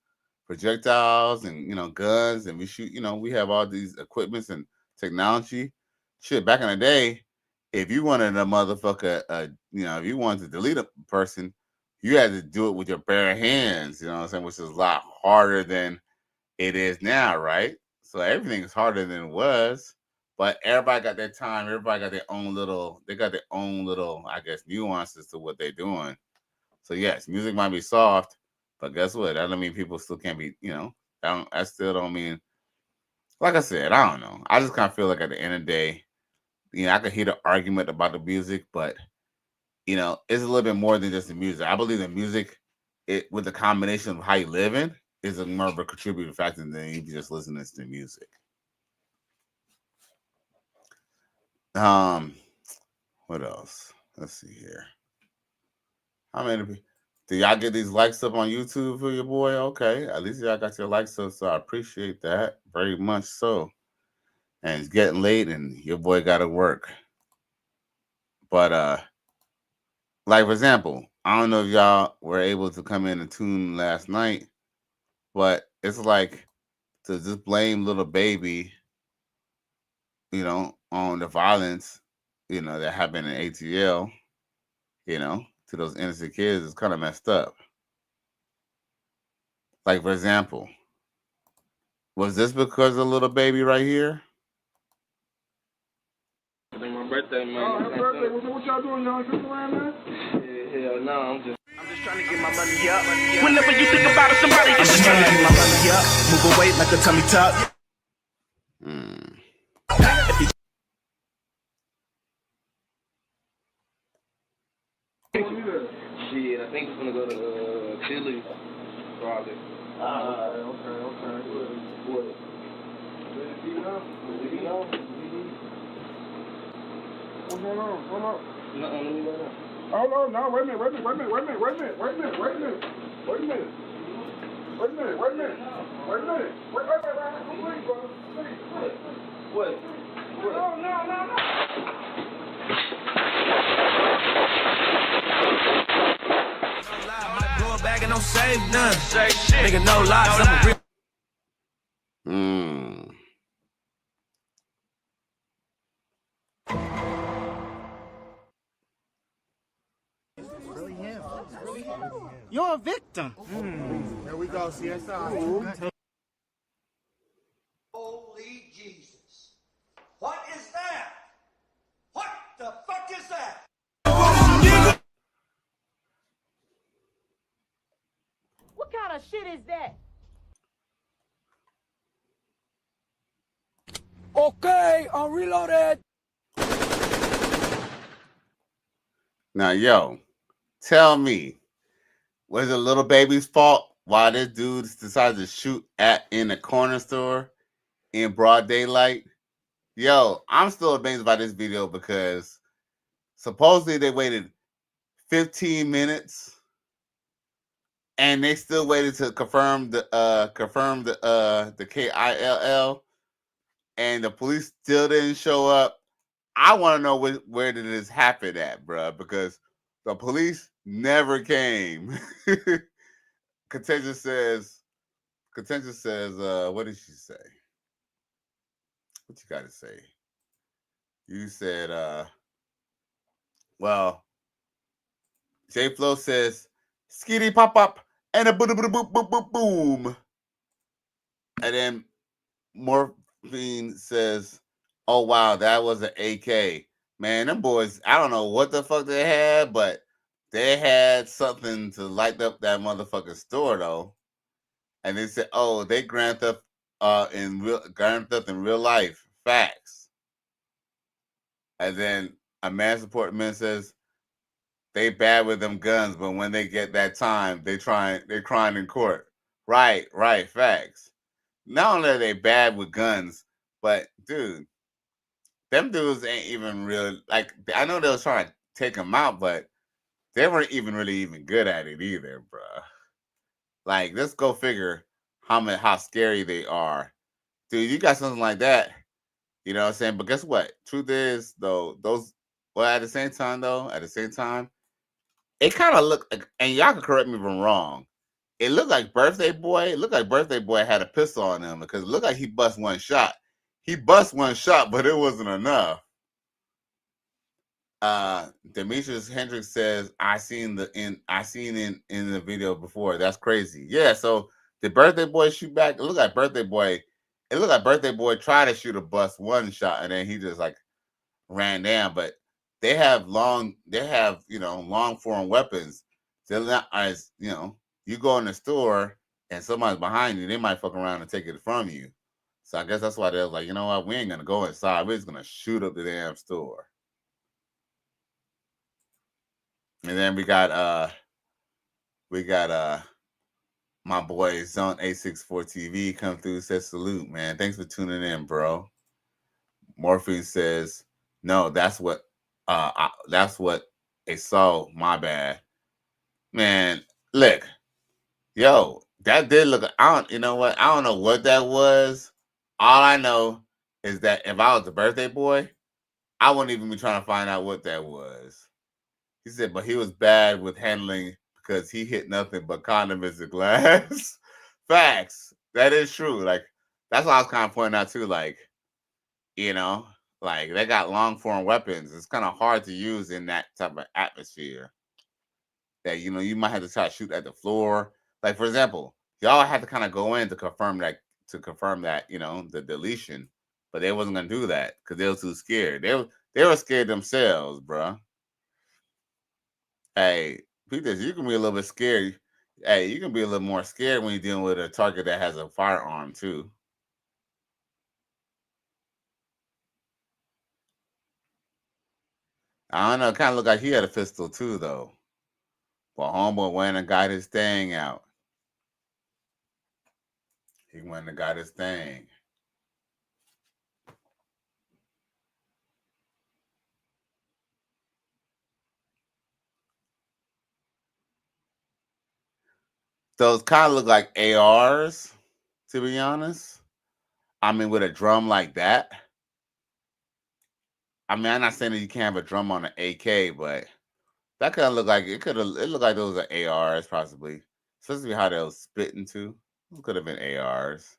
projectiles and guns, and we shoot, we have all these equipments and technology. Shit, back in the day, if you wanted a motherfucker, if you wanted to delete a person, you had to do it with your bare hands, you know what I'm saying, which is a lot harder than it is now, right? So everything is harder than it was. But everybody got their time. Everybody got their own little, I guess, nuances to what they're doing. So yes, music might be soft, but guess what? That don't mean people still can't be, I still don't mean, like I said, I don't know. I just kind of feel like at the end of the day, I could hear the argument about the music, but, it's a little bit more than just the music. I believe the music, with the combination of how you live in, is a more of a contributing factor than you just listening to the music. What else? Let's see here. How many? Do y'all get these likes up on YouTube for your boy? Okay, at least y'all got your likes up, so I appreciate that very much. So, and it's getting late, and your boy got to work. But like for example, I don't know if y'all were able to come in and tune last night, but it's like to just blame Lil Baby, on the violence, that happened in ATL, to those innocent kids is kind of messed up. Like, for example, was this because of Lil Baby right here? I think my birthday, man. Oh, happy birthday. What y'all doing? Y'all just around, man? Yeah, hell no. I'm just trying to get my money up. Whenever you think about it, somebody I'm just trying to get my money up. Move away like a tummy tuck. Shit, I think it's gonna go to Chile, probably. Okay. What? What's going on? Hold on. No, let me know. Hold on, no, wait a minute. What? No. Don't save none. Say shit. Nigga, no lies. I'm a real. You're a victim. There we go, CSI. Holy Jesus. What is that? What the fuck is that? What kind of shit is that? Okay, I'm reloaded. Now, yo, tell me, was it Lil Baby's fault why this dude decided to shoot in a corner store in broad daylight? Yo, I'm still amazed by this video because supposedly they waited 15 minutes and they still waited to confirm the KILL, and the police still didn't show up. I want to know where did this happen at, bro? Because the police never came. Contentious says, what did she say? What you got to say? You said, well, J Flow says, skitty pop up and a boom boom boom boom boom boom. And then Morphine says, oh wow, that was an AK. Man, them boys, I don't know what the fuck they had, but they had something to light up that motherfucking store though. And they said, oh, they Grand Theft gun theft in real life. Facts. And then a man support man says they bad with them guns, but when they get that time, they're crying in court. Right, facts. Not only are they bad with guns, but dude, them dudes ain't even real. Like, I know they was trying to take them out, but they weren't even really good at it either, bruh. Like, let's go figure how scary they are. Dude, you got something like that. You know what I'm saying? But guess what? Truth is, though, at the same time, it kind of looked like, and y'all can correct me if I'm wrong. It looked like Birthday Boy had a pistol on him because it looked like he bust one shot. He bust one shot, but it wasn't enough. Demetrius Hendricks says, I seen in the video before. That's crazy. Yeah, so did Birthday Boy shoot back? It looked like Birthday Boy tried to shoot a bust one shot and then he just like ran down. But they have long form weapons. They're not as, you go in the store and somebody's behind you, they might fuck around and take it from you. So I guess that's why they're like, you know what, we ain't gonna go inside. We're just gonna shoot up the damn store. And then we got my boy Zone 864 TV come through, says salute, man. Thanks for tuning in, bro. Morphine says, no, that's what they saw. My bad. Man, look, yo, that did look, you know what? I don't know what that was. All I know is that if I was the Birthday Boy, I wouldn't even be trying to find out what that was. He said, but he was bad with handling because he hit nothing but condiments and glass. Facts. That is true. Like, that's what I was kind of pointing out too. Like, like they got long form weapons. It's kind of hard to use in that type of atmosphere. That, you might have to try to shoot at the floor. Like, for example, y'all had to kind of go in to confirm that, the deletion. But they wasn't going to do that because they were too scared. They were scared themselves, bro. Hey, Peters, you can be a little bit scared. Hey, you can be a little more scared when you're dealing with a target that has a firearm, too. I don't know. It kind of looked like he had a pistol, too, though. But homeboy went and got his thing out. He went and got his thing. Those kind of look like ARs, to be honest. I mean, with a drum like that. I mean, I'm not saying that you can't have a drum on an AK, but that kind of looked like it looked like those are ARs, possibly. Especially how they was spitting too. It could have been ARs.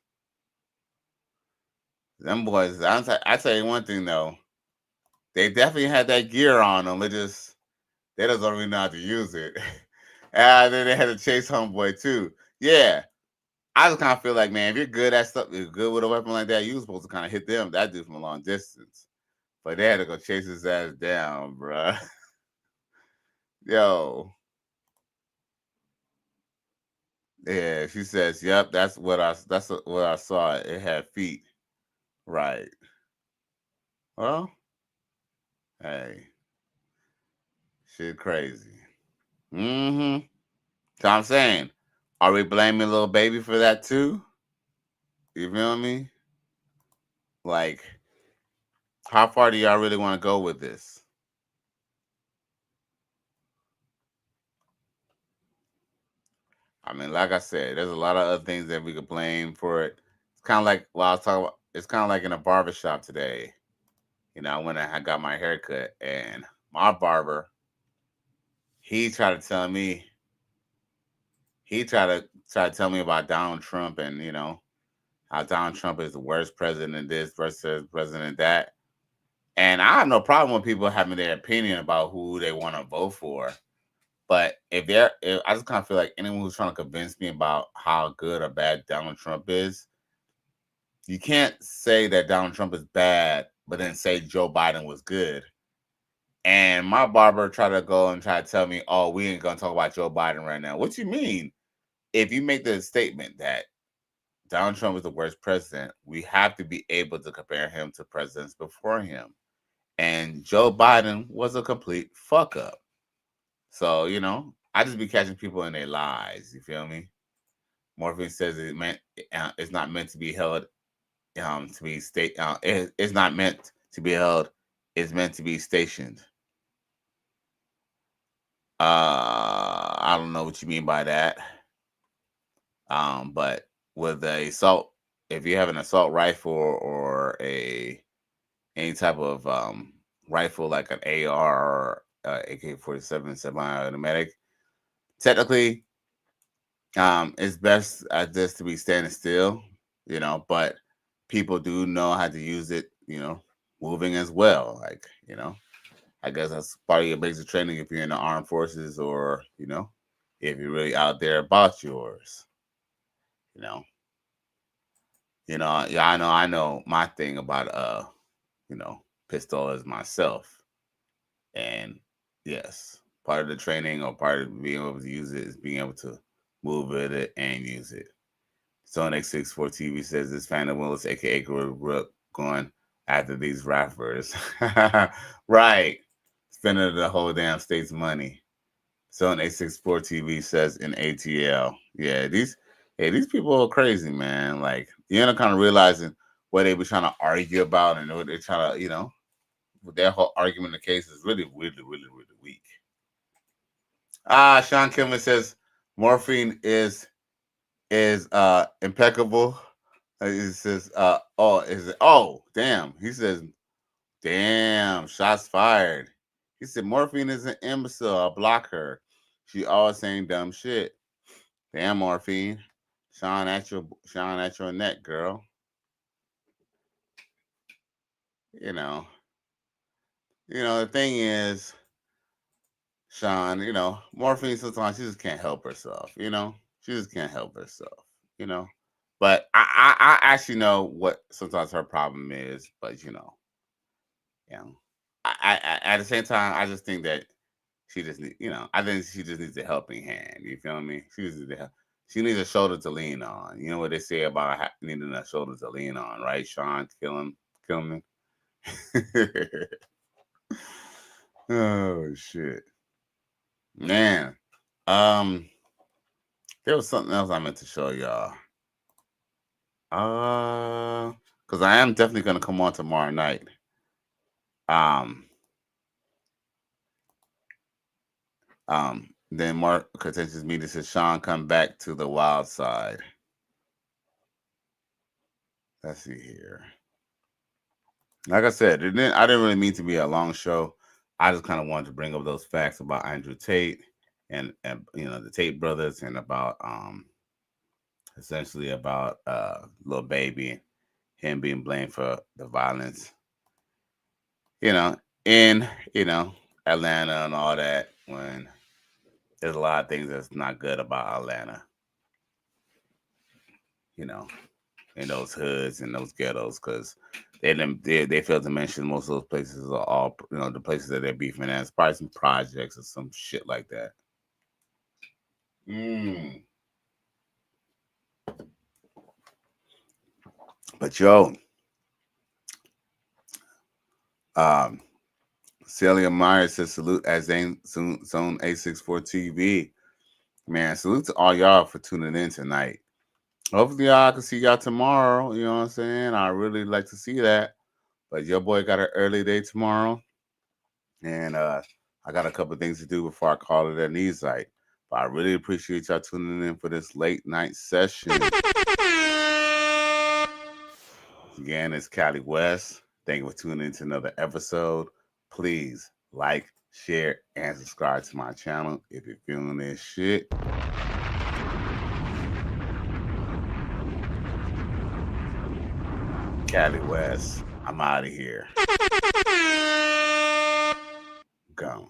Them boys, I tell you one thing though, they definitely had that gear on them. They just don't really know how to use it. And then they had to chase homeboy too. Yeah. I just kind of feel like, man, if you're good at stuff, you're good with a weapon like that, you're supposed to kind of hit that dude from a long distance. But they had to go chase his ass down, bruh. Yo. Yeah, she says, yep, that's what I saw. It had feet. Right. Well, hey. Shit crazy. Mm-hmm. So I'm saying, are we blaming Lil Baby for that too? You feel me? Like, how far do y'all really want to go with this? I mean, like I said, there's a lot of other things that we could blame for it. It's kind of like, I was talking about, it's kind of like in a barbershop today. I went and I got my haircut, and my barber, he tried to tell me about Donald Trump and, how Donald Trump is the worst president this versus president that. And I have no problem with people having their opinion about who they want to vote for. But I just kind of feel like anyone who's trying to convince me about how good or bad Donald Trump is, you can't say that Donald Trump is bad, but then say Joe Biden was good. And my barber tried to tell me, oh, we ain't going to talk about Joe Biden right now. What you mean? If you make the statement that Donald Trump is the worst president. We have to be able to compare him to presidents before him. And Joe Biden was a complete fuck up. So, you know, I just be catching people in their lies. You feel me? Morphine says it's not meant to be held to be it's not meant to be held. It's meant to be stationed. I don't know what you mean by that. But with a assault, if you have an assault rifle or any type of rifle like an AR or AK-47 semi-automatic, technically, it's best at this to be standing still, you know. But people do know how to use it, you know, moving as well. Like, you know, I guess that's part of your basic training if you're in the armed forces, or, you know, if you're really out there about yours. Yeah, I know my thing about pistol is myself. And yes, part of the training or part of being able to use it is being able to move it and use it. Zone X64 TV says this Phantom Willis, aka Rook, going after these rappers. Right. Spending the whole damn state's money. Zone A64 TV says in ATL. Yeah, these people are crazy, man. Like, you end up kind of realizing what they were trying to argue about and what they're trying to, you know, with their whole argument in the case is really, really, really, really weak. Sean Kilman says morphine is impeccable. He says, damn. He says, damn, shots fired. He said, morphine is an imbecile. I'll block her. She always saying dumb shit. Damn, morphine. Sean at your neck, girl. You know, the thing is, Sean, you know, morphine sometimes she just can't help herself, you know? She just can't help herself, you know? But I actually know what sometimes her problem is, but I at the same time, I just think that she just need, I think she just needs a helping hand. You feel me? She just needs she needs a shoulder to lean on. You know what they say about needing a shoulder to lean on, right? Sean, kill me. Oh shit, man. There was something else I meant to show y'all. Because I am definitely gonna come on tomorrow night. Then Mark contentious media says Sean come back to the wild side. Let's see here. Like I said, I didn't really mean to be a long show. I just kind of wanted to bring up those facts about Andrew Tate and the Tate brothers, and about essentially about Lil Baby, him being blamed for the violence, in Atlanta and all that, when there's a lot of things that's not good about Atlanta, in those hoods and those ghettos, because they failed to mention most of those places are all, the places that they're beefing at. It's probably some projects or some shit like that. But yo, Celia Myers says salute at Zone A64 TV. Man, salute to all y'all for tuning in tonight. Hopefully y'all can see y'all tomorrow. You know what I'm saying? I really like to see that. But your boy got an early day tomorrow. And I got a couple of things to do before I call it a knees night. But I really appreciate y'all tuning in for this late night session. Again, it's Cali West. Thank you for tuning in to another episode. Please like, share, and subscribe to my channel if you're feeling this shit. Cali West, I'm out of here. Gone.